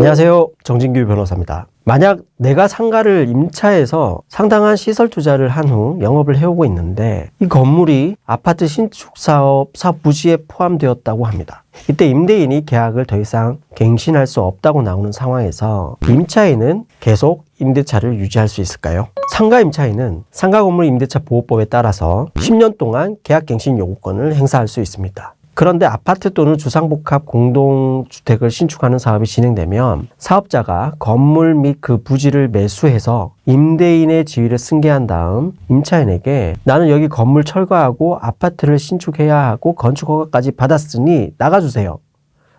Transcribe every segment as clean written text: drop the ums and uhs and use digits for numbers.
안녕하세요. 정진규 변호사입니다. 만약 내가 상가를 임차해서 상당한 시설 투자를 한 후 영업을 해오고 있는데 이 건물이 아파트 신축 사업 부지에 포함되었다고 합니다. 이때 임대인이 계약을 더 이상 갱신할 수 없다고 나오는 상황에서 임차인은 계속 임대차를 유지할 수 있을까요? 상가 임차인은 상가건물 임대차 보호법에 따라서 10년 동안 계약 갱신 요구권을 행사할 수 있습니다. 그런데 아파트 또는 주상복합 공동주택을 신축하는 사업이 진행되면 사업자가 건물 및 그 부지를 매수해서 임대인의 지위를 승계한 다음 임차인에게 나는 여기 건물 철거하고 아파트를 신축해야 하고 건축허가까지 받았으니 나가주세요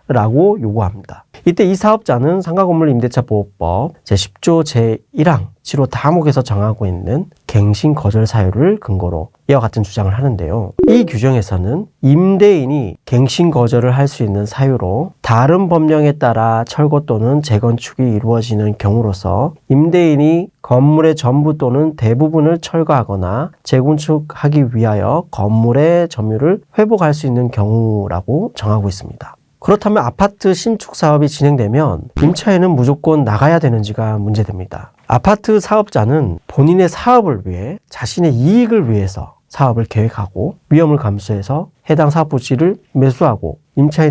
라고 요구합니다. 이때 이 사업자는 상가건물 임대차 보호법 제10조 제1항 7호 다목에서 정하고 있는 갱신 거절 사유를 근거로 이와 같은 주장을 하는데요. 이 규정에서는 임대인이 갱신 거절을 할 수 있는 사유로 다른 법령에 따라 철거 또는 재건축이 이루어지는 경우로서 임대인이 건물의 전부 또는 대부분을 철거하거나 재건축하기 위하여 건물의 점유를 회복할 수 있는 경우라고 정하고 있습니다. 그렇다면 아파트 신축 사업이 진행되면 임차인은 무조건 나가야 되는지가 문제됩니다. 아파트 사업자는 본인의 사업을 위해 자신의 이익을 위해서 사업을 계획하고 위험을 감수해서 해당 사업 부지를 매수하고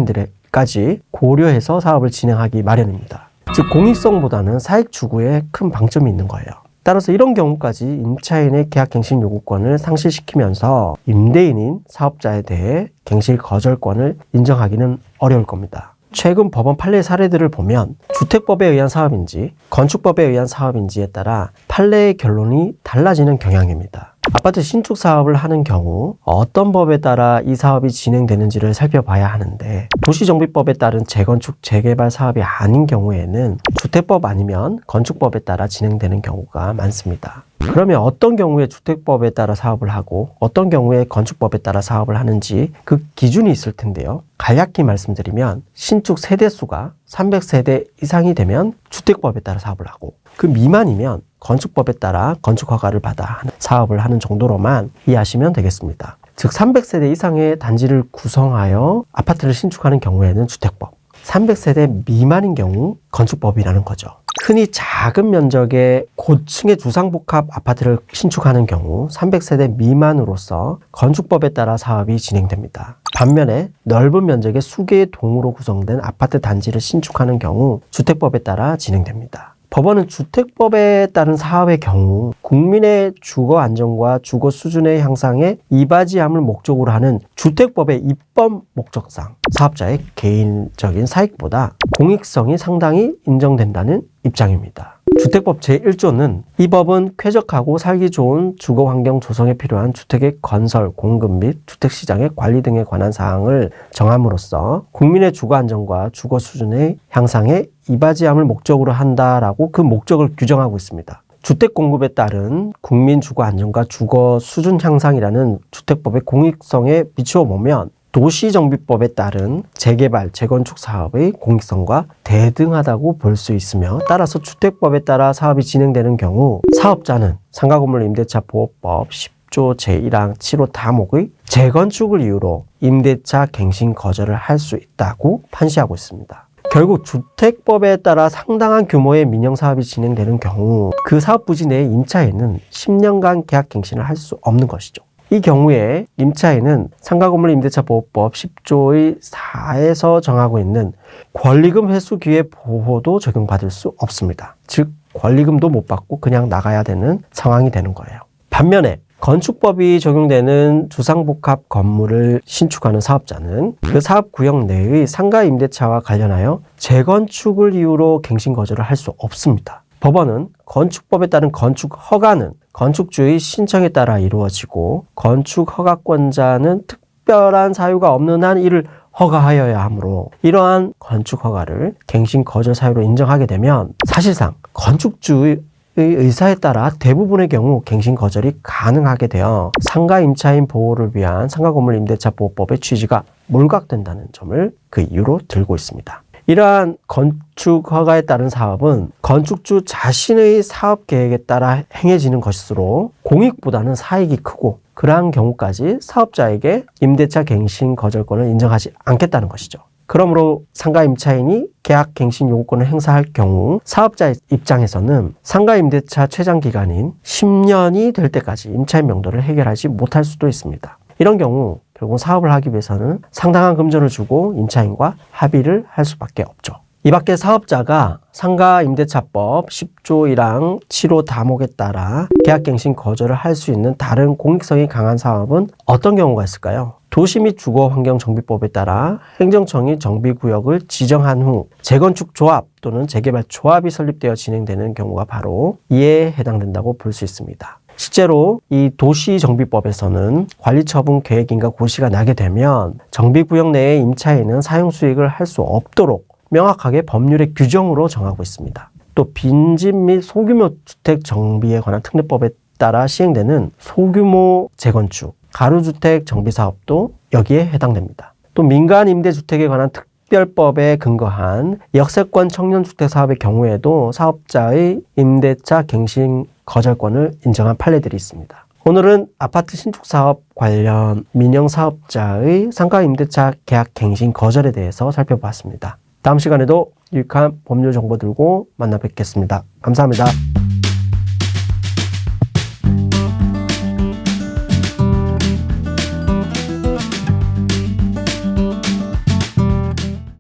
임차인들까지 고려해서 사업을 진행하기 마련입니다. 즉 공익성보다는 사익 추구에 큰 방점이 있는 거예요. 따라서 이런 경우까지 임차인의 계약갱신 요구권을 상실시키면서 임대인인 사업자에 대해 갱실 거절권을 인정하기는 어려울 겁니다. 최근 법원 판례 사례들을 보면 주택법에 의한 사업인지 건축법에 의한 사업인지에 따라 판례의 결론이 달라지는 경향입니다. 아파트 신축 사업을 하는 경우 어떤 법에 따라 이 사업이 진행되는지를 살펴봐야 하는데 도시정비법에 따른 재건축, 재개발 사업이 아닌 경우에는 주택법 아니면 건축법에 따라 진행되는 경우가 많습니다. 그러면 어떤 경우에 주택법에 따라 사업을 하고 어떤 경우에 건축법에 따라 사업을 하는지 그 기준이 있을 텐데요. 간략히 말씀드리면 신축 세대수가 300세대 이상이 되면 주택법에 따라 사업을 하고 그 미만이면 건축법에 따라 건축허가를 받아 사업을 하는 정도로만 이해하시면 되겠습니다. 즉 300세대 이상의 단지를 구성하여 아파트를 신축하는 경우에는 주택법, 300세대 미만인 경우 건축법이라는 거죠. 흔히 작은 면적의 고층의 주상복합 아파트를 신축하는 경우 300세대 미만으로서 건축법에 따라 사업이 진행됩니다. 반면에 넓은 면적의 수개의 동으로 구성된 아파트 단지를 신축하는 경우 주택법에 따라 진행됩니다. 법원은 주택법에 따른 사업의 경우 국민의 주거 안정과 주거 수준의 향상에 이바지함을 목적으로 하는 주택법의 입법 목적상 사업자의 개인적인 사익보다 공익성이 상당히 인정된다는 입장입니다. 주택법 제1조는 이 법은 쾌적하고 살기 좋은 주거 환경 조성에 필요한 주택의 건설, 공급 및 주택시장의 관리 등에 관한 사항을 정함으로써 국민의 주거 안정과 주거 수준의 향상에 이바지함을 목적으로 한다라고 그 목적을 규정하고 있습니다. 주택 공급에 따른 국민 주거 안정과 주거 수준 향상이라는 주택법의 공익성에 비추어 보면 도시정비법에 따른 재개발, 재건축 사업의 공익성과 대등하다고 볼 수 있으며 따라서 주택법에 따라 사업이 진행되는 경우 사업자는 상가건물 임대차 보호법 10조 제1항 7호 다목의 재건축을 이유로 임대차 갱신 거절을 할 수 있다고 판시하고 있습니다. 결국 주택법에 따라 상당한 규모의 민영사업이 진행되는 경우 그 사업 부지 내의 임차인은 10년간 계약갱신을 할 수 없는 것이죠. 이 경우에 임차인은 상가건물 임대차 보호법 10조의 4에서 정하고 있는 권리금 회수 기회 보호도 적용받을 수 없습니다. 즉 권리금도 못 받고 그냥 나가야 되는 상황이 되는 거예요. 반면에 건축법이 적용되는 주상복합 건물을 신축하는 사업자는 그 사업구역 내의 상가 임대차와 관련하여 재건축을 이유로 갱신 거절을 할 수 없습니다. 법원은 건축법에 따른 건축 허가는 건축주의 신청에 따라 이루어지고 건축 허가권자는 특별한 사유가 없는 한 이를 허가하여야 하므로 이러한 건축 허가를 갱신 거절 사유로 인정하게 되면 사실상 건축주의 의사에 따라 대부분의 경우 갱신 거절이 가능하게 되어 상가 임차인 보호를 위한 상가건물 임대차 보호법의 취지가 몰각된다는 점을 그 이유로 들고 있습니다. 이러한 건축 허가에 따른 사업은 건축주 자신의 사업 계획에 따라 행해지는 것으로 공익보다는 사익이 크고 그러한 경우까지 사업자에게 임대차 갱신 거절권을 인정하지 않겠다는 것이죠. 그러므로 상가임차인이 계약갱신 요구권을 행사할 경우 사업자 입장에서는 상가임대차 최장기간인 10년이 될 때까지 임차인 명도를 해결하지 못할 수도 있습니다. 이런 경우 결국 사업을 하기 위해서는 상당한 금전을 주고 임차인과 합의를 할 수밖에 없죠. 이 밖에 사업자가 상가임대차법 10조 1항 7호 다목에 따라 계약갱신 거절을 할 수 있는 다른 공익성이 강한 사업은 어떤 경우가 있을까요? 도시 및 주거환경정비법에 따라 행정청이 정비구역을 지정한 후 재건축 조합 또는 재개발 조합이 설립되어 진행되는 경우가 바로 이에 해당된다고 볼 수 있습니다. 실제로 이 도시정비법에서는 관리처분 계획인가 고시가 나게 되면 정비구역 내의 임차인은 사용수익을 할 수 없도록 명확하게 법률의 규정으로 정하고 있습니다. 또 빈집 및 소규모 주택 정비에 관한 특례법에 따라 시행되는 소규모 재건축, 가로주택 정비사업도 여기에 해당됩니다. 또 민간 임대주택에 관한 특별법에 근거한 역세권 청년주택 사업의 경우에도 사업자의 임대차 갱신 거절권을 인정한 판례들이 있습니다. 오늘은 아파트 신축 사업 관련 민영 사업자의 상가 임대차 계약 갱신 거절에 대해서 살펴봤습니다. 다음 시간에도 유익한 법률 정보 들고 만나 뵙겠습니다. 감사합니다.